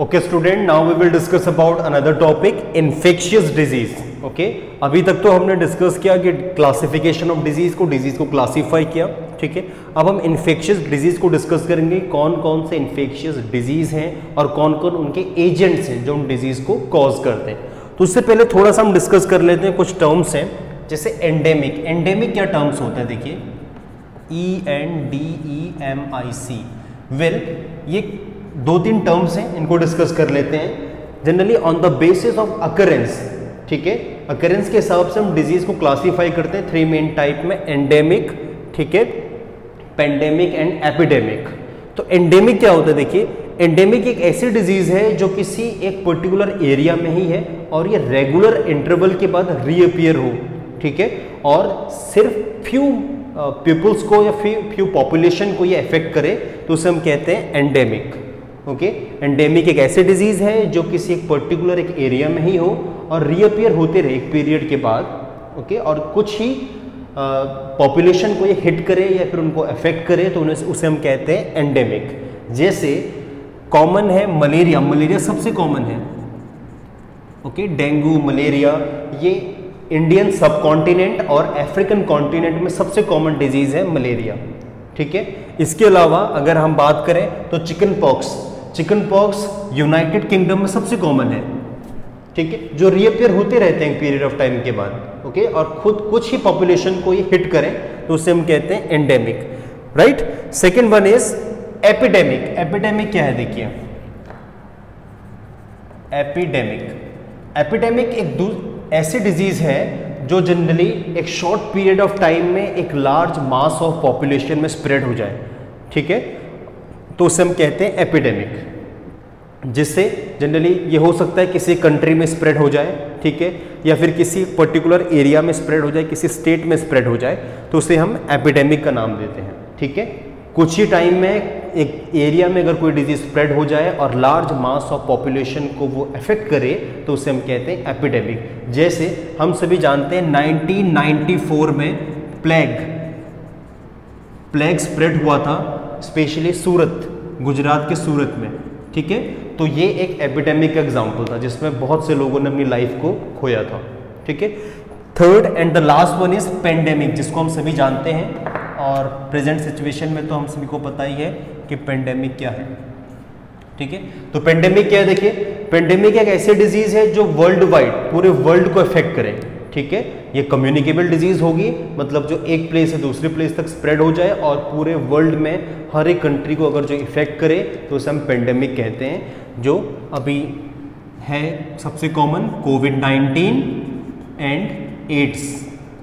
Okay student, now we will discuss about another topic, infectious disease. Okay, अभी तक तो हमने डिस्कस किया कि क्लासिफिकेशन ऑफ डिजीज को क्लासीफाई किया, ठीक है। अब हम इन्फेक्शियस डिजीज को डिस्कस करेंगे, कौन कौन से इन्फेक्शियस डिजीज हैं और कौन कौन उनके एजेंट्स हैं जो उन डिजीज को कॉज करते हैं। तो उससे पहले थोड़ा सा हम डिस्कस कर लेते हैं, कुछ टर्म्स हैं जैसे एंडेमिक। एंडेमिक क्या टर्म्स होते हैं, देखिए ENDEMIC। वेल, ये 2-3 टर्म्स हैं, इनको डिस्कस कर लेते हैं। Generally on the basis of occurrence, ठीक है, अकरेंस के हिसाब से हम डिजीज को क्लासीफाई करते हैं 3 मेन टाइप में, एंडेमिक, ठीक है, पेंडेमिक एंड एपिडेमिक। तो एंडेमिक क्या होता है, देखिए एंडेमिक एक ऐसी डिजीज है जो किसी एक पर्टिकुलर एरिया में ही है और ये रेगुलर इंटरवल के बाद रीअपियर हो, ठीक है, और सिर्फ फ्यू पीपल्स को या फ्यू पॉपुलेशन को ये अफेक्ट करे, तो उसे हम कहते हैं एंडेमिक। ओके, एंडेमिक एक ऐसी डिजीज है जो किसी एक पर्टिकुलर एक एरिया में ही हो और रीअपियर होते रहे एक पीरियड के बाद, ओके, और कुछ ही पॉपुलेशन को ये हिट करे या फिर उनको अफेक्ट करे, तो उसे हम कहते हैं एंडेमिक। जैसे कॉमन है मलेरिया, मलेरिया सबसे कॉमन है, ओके, डेंगू, मलेरिया, ये इंडियन सब कॉन्टिनेंट और अफ्रीकन कॉन्टिनेंट में सबसे कॉमन डिजीज है मलेरिया, ठीक है। इसके अलावा अगर हम बात करें तो chicken pox, chicken pox United kingdom में सबसे कॉमन है, ठीक है, जो रीअपियर होते रहते हैं पीरियड ऑफ टाइम के बाद, ओके, और खुद कुछ ही पॉपुलेशन को ये हिट करें तो उसे हम कहते हैं endemic, right. Second one is epidemic. Epidemic क्या है, देखिए एपिडेमिक, एपिडेमिक एक ऐसी डिजीज है जो जनरली एक शॉर्ट पीरियड ऑफ टाइम में एक लार्ज मास ऑफ पॉपुलेशन में स्प्रेड हो जाए, ठीक है, तो उसे हम कहते हैं एपिडेमिक। जिससे जनरली ये हो सकता है किसी कंट्री में स्प्रेड हो जाए, ठीक है, या फिर किसी पर्टिकुलर एरिया में स्प्रेड हो जाए, किसी स्टेट में स्प्रेड हो जाए, तो उसे हम एपिडेमिक का नाम देते हैं, ठीक है। कुछ ही टाइम में एक एरिया में अगर कोई डिजीज स्प्रेड हो जाए और लार्ज मास ऑफ पॉपुलेशन को वो अफेक्ट करे, तो उसे हम कहते हैं एपिडेमिक। जैसे हम सभी जानते हैं 1994 में प्लेग स्प्रेड हुआ था, स्पेशली सूरत, गुजरात के सूरत में, ठीक है, तो ये एक एपिडेमिक का एग्जाम्पल था जिसमें बहुत से लोगों ने अपनी लाइफ को खोया था, ठीक है। Third and the last one is pandemic, जिसको हम सभी जानते हैं और प्रेजेंट सिचुएशन में तो हम सभी को पता ही है कि पेंडेमिक क्या है, ठीक है। तो पेंडेमिक क्या है, देखिए पेंडेमिक एक ऐसी डिजीज है जो वर्ल्ड वाइड, पूरे वर्ल्ड को अफेक्ट करे, ठीक है। ये कम्युनिकेबल डिजीज होगी, मतलब जो एक प्लेस से दूसरे प्लेस तक स्प्रेड हो जाए और पूरे वर्ल्ड में हर एक कंट्री को अगर जो इफेक्ट करे तो उसे हम पेंडेमिक कहते हैं। जो अभी है सबसे कॉमन कोविड-19 एंड एड्स,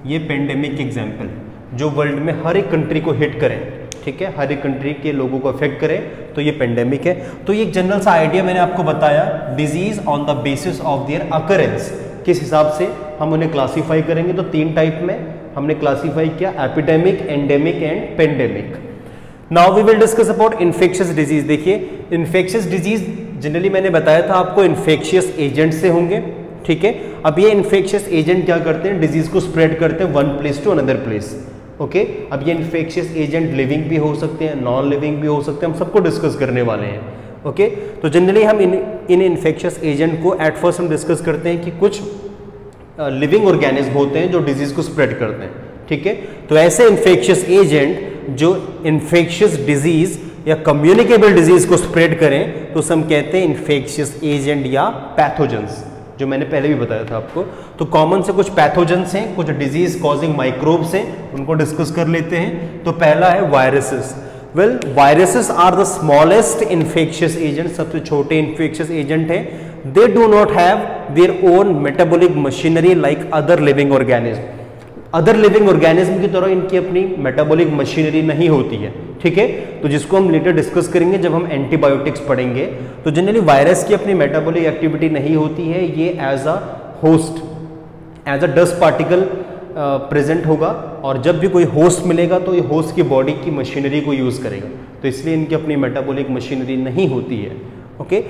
ये पेंडेमिक एग्जाम्पल है जो वर्ल्ड में हर एक कंट्री को हिट करें, ठीक है, हर एक कंट्री के लोगों को अफेक्ट करे, तो ये पेंडेमिक है। तो ये एक जनरल सा आइडिया मैंने आपको बताया, disease on the basis of their occurrence, किस हिसाब से हम उन्हें क्लासीफाई करेंगे। तो 3 टाइप में हमने क्लासीफाई किया, epidemic, endemic and pandemic. Now we will discuss about infectious disease. देखिए इन्फेक्शियस डिजीज जनरली मैंने बताया था आपको इन्फेक्शियस एजेंट से होंगे, ठीक है। अब ये इन्फेक्शियस एजेंट क्या करते हैं, डिजीज को स्प्रेड करते हैं one place to another place, okay. अब ये इन्फेक्शियस एजेंट लिविंग भी हो सकते हैं, नॉन लिविंग भी हो सकते हैं, हम सबको डिस्कस करने वाले हैं, ओके। तो जनरली हम इन इन्फेक्शियस एजेंट को एट फर्स्ट हम डिस्कस करते हैं कि कुछ लिविंग ऑर्गेनिज्म होते हैं जो डिजीज को स्प्रेड करते हैं, ठीक है। तो ऐसे इन्फेक्शियस एजेंट जो इन्फेक्शियस डिजीज या कम्युनिकेबल डिजीज को स्प्रेड करें, तो हम कहते हैं इन्फेक्शियस एजेंट या पैथोजेंस, जो मैंने पहले भी बताया था आपको। तो कॉमन से कुछ पैथोजेंस हैं, कुछ डिजीज कॉजिंग माइक्रोब्स हैं, उनको डिस्कस कर लेते हैं। तो पहला है viruses. Well, viruses are the smallest infectious agent, सबसे छोटे इन्फेक्शियस एजेंट हैं। They do not have their own metabolic machinery like other living organism. Other living organism की तरह इनकी अपनी मेटाबॉलिक मशीनरी नहीं होती है, ठीक है। तो जिसको हम लेटर डिस्कस करेंगे जब हम एंटीबायोटिक्स पढ़ेंगे। तो जनरली वायरस की अपनी मेटाबॉलिक एक्टिविटी नहीं होती है, ये as a host, as a dust particle present होगा, और जब भी कोई होस्ट मिलेगा तो ये होस्ट की बॉडी की मशीनरी को यूज़ करेगा, तो इसलिए इनकी अपनी मेटाबॉलिक मशीनरी नहीं होती है, ओके।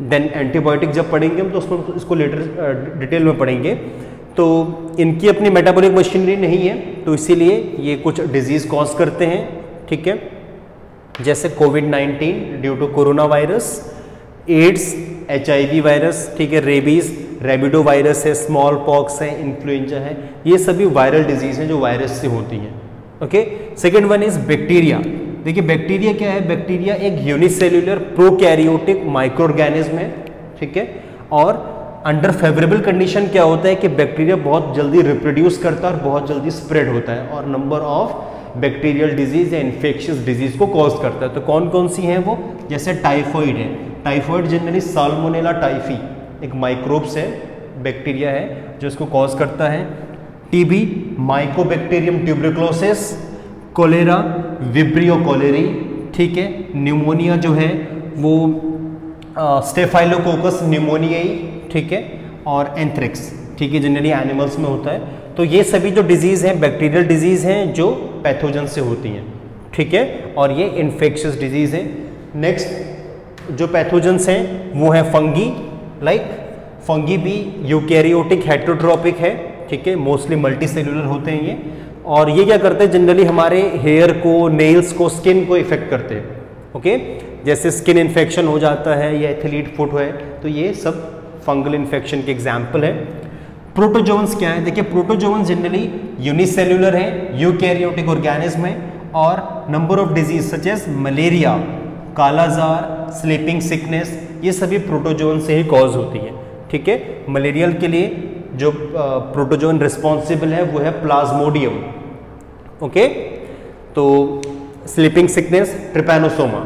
देन एंटीबायोटिक जब पढ़ेंगे हम तो उसमें इसको लेटर डिटेल में पढ़ेंगे। तो इनकी अपनी मेटाबॉलिक मशीनरी नहीं है, तो इसीलिए ये कुछ डिजीज़ कॉज करते हैं, ठीक है। जैसे कोविड-19 due to corona virus, AIDS HIV virus, ठीक है, रेबीज, रेबिडो वायरस है, स्मॉल पॉक्स है, इन्फ्लुएंजा है, ये सभी वायरल डिजीज हैं जो वायरस से होती हैं। Okay, second one is bacteria. देखिए बैक्टीरिया क्या है, बैक्टीरिया एक यूनिसेल्यूलर प्रोकैरियोटिक माइक्रो ऑर्गेनिज्म है, ठीक है, और अंडर फेवरेबल कंडीशन क्या होता है कि बैक्टीरिया बहुत जल्दी रिप्रोड्यूस करता है और बहुत जल्दी स्प्रेड होता है और नंबर ऑफ बैक्टीरियल डिजीज या इन्फेक्शियस डिजीज को कॉज करता है। तो कौन कौन सी हैं वो, जैसे टाइफॉइड है, टाइफॉइड जनरली साल्मोनेला टाइफी एक माइक्रोब्स है, बैक्टीरिया है जो इसको कॉज करता है। TB, Mycobacterium tuberculosis, cholera, Vibrio cholerae, ठीक है, न्यूमोनिया जो है वो स्टेफाइलोकोकस न्यूमोनियाई, ठीक है, और एंथ्रेक्स, ठीक है, जनरली एनिमल्स में होता है। तो ये सभी जो डिजीज़ हैं बैक्टीरियल डिजीज़ हैं जो पैथोजन से होती हैं, ठीक है, और ये इन्फेक्शियस डिजीज़ हैं। नेक्स्ट जो पैथोजन्स हैं वो है फंगी, लाइक फंगी भी यूकैरियोटिक हेटेरोट्रॉपिक है, ठीक है, मोस्टली मल्टी सेलुलर होते हैं ये, और ये क्या करते हैं जनरली हमारे हेयर को, नेल्स को, स्किन को इफेक्ट करते हैं। ओके, जैसे स्किन इन्फेक्शन हो जाता है या एथलीट फुट है, तो ये सब फंगल इन्फेक्शन के एग्जाम्पल है। प्रोटोजोन्स क्या है, देखिए प्रोटोजोन्स जनरली यूनिसेल्युलर है, यूकैरियोटिक ऑर्गेनिज्म है, और number of disease such as malaria, kala azar, sleeping sickness, ये सभी प्रोटोजोन से ही कॉज होती है, ठीक है। मलेरियल के लिए जो प्रोटोजोन रिस्पॉन्सिबल है वो है प्लाज्मोडियम, ओके, तो sleeping sickness Trypanosoma,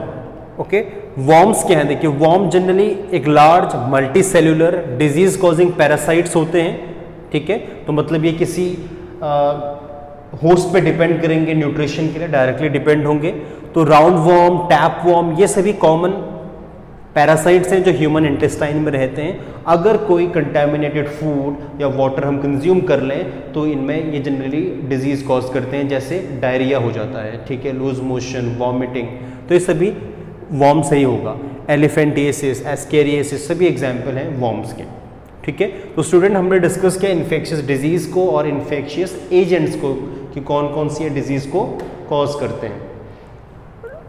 okay. Worms क्या है, देखिए वॉर्म जनरली एक large multi cellular disease causing parasites होते हैं, ठीक है, तो मतलब ये किसी होस्ट पे डिपेंड करेंगे, न्यूट्रिशन के लिए डायरेक्टली डिपेंड होंगे। तो राउंड वॉर्म, टैप वॉर्म, ये सभी कॉमन पैरासाइट्स हैं जो ह्यूमन इंटेस्टाइन में रहते हैं। अगर कोई कंटेमिनेटेड फूड या वाटर हम कंज्यूम कर लें तो इनमें ये जनरली डिजीज कॉज करते हैं, जैसे डायरिया हो जाता है, ठीक है, लूज मोशन, वॉमिटिंग, तो ये सभी वॉर्म से ही होगा। एलिफेंटिएसिस, एस्केरिएसिस, सभी एग्जाम्पल हैं वॉर्म्स के, ठीक है। तो स्टूडेंट हमने डिस्कस किया इन्फेक्शियस डिजीज को और इन्फेक्शियस एजेंट्स को कि कौन कौन सी डिजीज को कॉज करते हैं।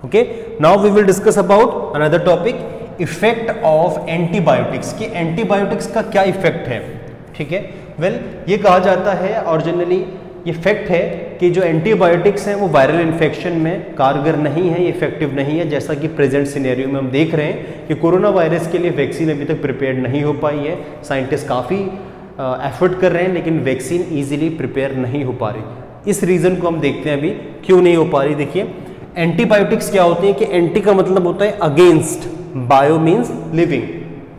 Okay, now we will discuss about another topic, effect of antibiotics, कि एंटीबायोटिक्स का क्या इफेक्ट है, ठीक है। वेल, ये कहा जाता है और जनरली ये फैक्ट है कि जो एंटीबायोटिक्स हैं वो वायरल इन्फेक्शन में कारगर नहीं है, ये इफेक्टिव नहीं है, जैसा कि प्रेजेंट सिनेरियो में हम देख रहे हैं कि कोरोना वायरस के लिए वैक्सीन अभी तक प्रिपेयर नहीं हो पाई है। साइंटिस्ट काफ़ी एफर्ट कर रहे हैं लेकिन वैक्सीन ईजिली प्रिपेयर नहीं हो पा रही। इस रीज़न को हम देखते हैं अभी क्यों नहीं हो पा रही। देखिए एंटीबायोटिक्स क्या होती है कि एंटी का मतलब होता है against, bio means living,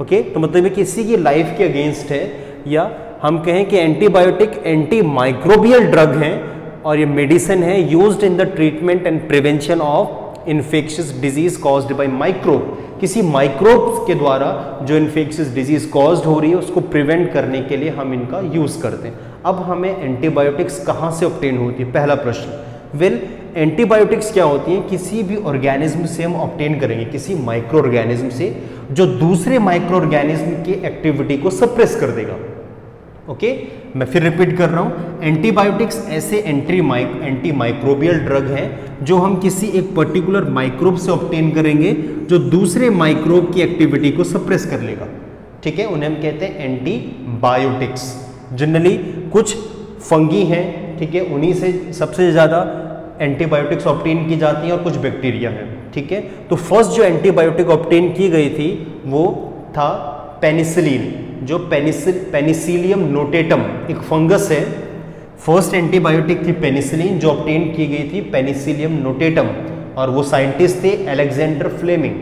okay, तो मतलब ये किसी की लाइफ के अगेंस्ट है, या हम कहें कि एंटीबायोटिक एंटी माइक्रोबियल ड्रग हैं और ये मेडिसिन है used in the treatment and prevention of infectious disease caused by microbe. किसी माइक्रोब्स के द्वारा जो इन्फेक्शियस डिजीज कॉज्ड हो रही है उसको प्रिवेंट करने के लिए हम इनका यूज करते हैं। अब हमें एंटीबायोटिक्स कहाँ से ऑब्टेन होती है, पहला प्रश्न। वेल, एंटीबायोटिक्स क्या होती हैं, किसी भी ऑर्गेनिज्म से हम ऑब्टेन करेंगे, किसी माइक्रो ऑर्गेनिज्म से जो दूसरे माइक्रो ऑर्गेनिज्म की एक्टिविटी को सप्रेस कर देगा। ओके, मैं फिर रिपीट कर रहा हूं, एंटीबायोटिक्स ऐसे एंटी माइक्रोबियल ड्रग हैं जो हम किसी एक पर्टिकुलर माइक्रोब से ऑब्टेन करेंगे जो दूसरे माइक्रोब की एक्टिविटी को सप्रेस कर लेगा, ठीक है, उन्हें हम कहते हैं एंटीबायोटिक्स। जनरली कुछ फंगी हैं, ठीक है, उन्हीं से सबसे ज़्यादा एंटीबायोटिक्स ऑब्टेन की जाती हैं और कुछ बैक्टीरिया हैं, ठीक है। तो फर्स्ट जो एंटीबायोटिक ऑब्टेन की गई थी वो था पेनिसिलिन, जो पेनिसिलियम नोटेटम एक फंगस है। फर्स्ट एंटीबायोटिक थी पेनिसिलिन जो ऑब्टेन की गई थी पेनिसिलियम नोटेटम, और वो साइंटिस्ट थे अलेक्जेंडर फ्लेमिंग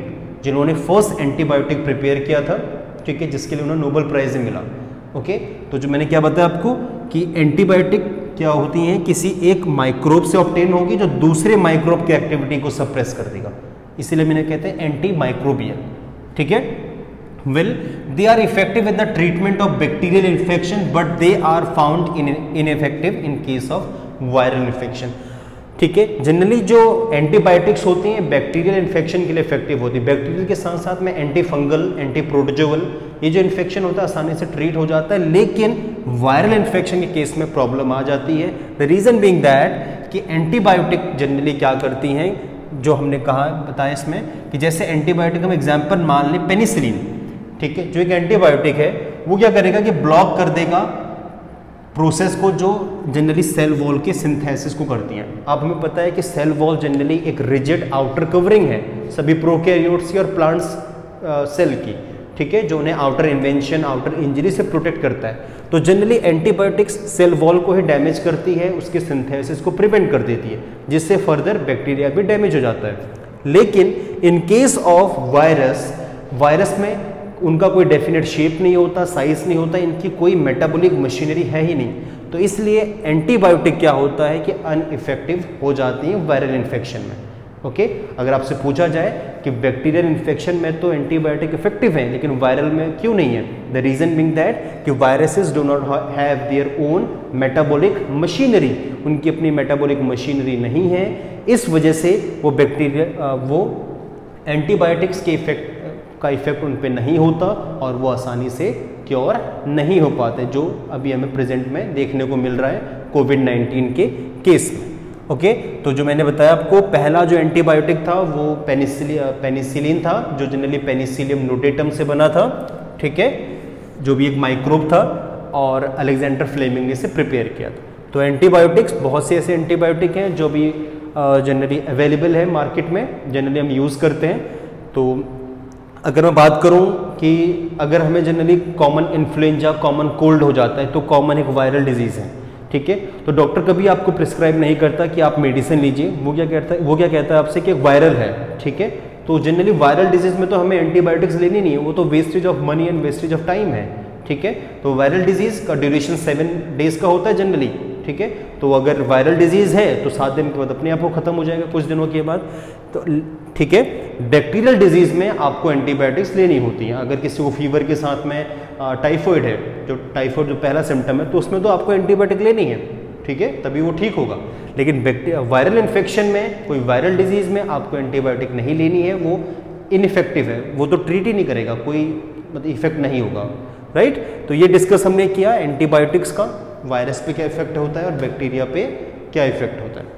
जिन्होंने फर्स्ट एंटीबायोटिक प्रिपेयर किया था, ठीक है, जिसके लिए उन्हें नोबेल प्राइज मिला। ओके, तो जो मैंने क्या बताया आपको कि एंटीबायोटिक क्या होती हैं, किसी एक माइक्रोब से ऑब्टेन होगी जो दूसरे माइक्रोब की एक्टिविटी को सप्रेस कर देगा, इसीलिए मैंने कहते हैं एंटी माइक्रोबियल, ठीक है। Well, they are effective in the treatment of bacterial infection but they are found ineffective in case of viral infection, ठीक है। जनरली जो एंटीबायोटिक्स होती हैं बैक्टीरियल इन्फेक्शन के लिए इफेक्टिव होती है, बैक्टीरियल के साथ साथ में एंटी फंगल, एंटी प्रोटोजोअल, ये जो इन्फेक्शन होता है आसानी से ट्रीट हो जाता है, लेकिन वायरल इन्फेक्शन के केस में प्रॉब्लम आ जाती है। द रीज़न बीइंग दैट कि एंटीबायोटिक जनरली क्या करती हैं, जो हमने कहा बताया इसमें कि जैसे एंटीबायोटिक हम एग्जाम्पल मान लें पेनिसिलिन, ठीक है। जो एक एंटीबायोटिक है वो क्या करेगा कि ब्लॉक कर देगा प्रोसेस को जो जनरली सेल वॉल के सिंथेसिस को करती हैं। अब हमें पता है कि सेल वॉल जनरली एक रिजिड आउटर कवरिंग है सभी प्रोकैरियोट्स की और प्लांट्स सेल की, ठीक है, जो उन्हें आउटर इन्वेंशन, आउटर इंजरी से प्रोटेक्ट करता है। तो जनरली एंटीबायोटिक्स सेल वॉल को ही डैमेज करती है, उसके सिंथेसिस को प्रिवेंट कर देती है, जिससे फर्दर बैक्टीरिया भी डैमेज हो जाता है। लेकिन इन केस ऑफ वायरस में उनका कोई डेफिनेट शेप नहीं होता, साइज नहीं होता, इनकी कोई मेटाबॉलिक मशीनरी है ही नहीं, तो इसलिए एंटीबायोटिक क्या होता है कि अनइफेक्टिव हो जाती है वायरल इन्फेक्शन में। ओके, अगर आपसे पूछा जाए कि बैक्टीरियल इन्फेक्शन में तो एंटीबायोटिक इफेक्टिव है लेकिन वायरल में क्यों नहीं है, द रीजन बीइंग दैट कि viruses do not have their own metabolic machinery, उनकी अपनी मेटाबॉलिक मशीनरी नहीं है, इस वजह से वो बैक्टीरिया वो एंटीबायोटिक्स के इफेक्ट उन पे नहीं होता और वो आसानी से क्योर नहीं हो पाते, जो अभी हमें प्रेजेंट में देखने को मिल रहा है कोविड-19 के केस में। ओके, तो जो मैंने बताया आपको, पहला जो एंटीबायोटिक था वो पेनिसिलिन था, जो जनरली पेनिसिलियम नोटेटम से बना था, ठीक है, जो भी एक माइक्रोब था और अलेक्जेंडर फ्लेमिंग ने इसे प्रिपेयर किया था। तो एंटीबायोटिक्स, बहुत से ऐसे एंटीबायोटिक हैं जो भी जनरली अवेलेबल है मार्केट में, जनरली हम यूज़ करते हैं। तो अगर मैं बात करूं कि अगर हमें generally common influenza, common cold हो जाता है तो कॉमन एक वायरल डिजीज़ है, ठीक है, तो डॉक्टर कभी आपको प्रिस्क्राइब नहीं करता कि आप मेडिसिन लीजिए, वो क्या कहता है आपसे कि वायरल है, ठीक है। तो जनरली वायरल डिजीज़ में तो हमें एंटीबायोटिक्स लेनी नहीं है, वो तो wastage of money and wastage of time है, ठीक है। तो वायरल डिजीज़ का ड्यूरेशन 7 डेज का होता है जनरली, ठीक है। तो अगर वायरल डिजीज़ है तो 7 दिन के बाद अपने आप वो खत्म हो जाएगा कुछ दिनों के बाद, तो ठीक है। बैक्टीरियल डिजीज़ में आपको एंटीबायोटिक्स लेनी होती हैं। अगर किसी को फीवर के साथ में टाइफॉइड है, जो टाइफॉइड जो पहला सिम्टम है, तो उसमें तो आपको एंटीबायोटिक लेनी है, ठीक है, तभी वो ठीक होगा। लेकिन वायरल इन्फेक्शन में, कोई वायरल डिजीज़ में आपको एंटीबायोटिक नहीं लेनी है, वो इनइफेक्टिव है, वो तो ट्रीट ही नहीं करेगा, कोई मतलब इफेक्ट नहीं होगा, राइट। तो ये डिस्कस हमने किया एंटीबायोटिक्स का, वायरस पे क्या इफेक्ट होता है और बैक्टीरिया पे क्या इफेक्ट होता है।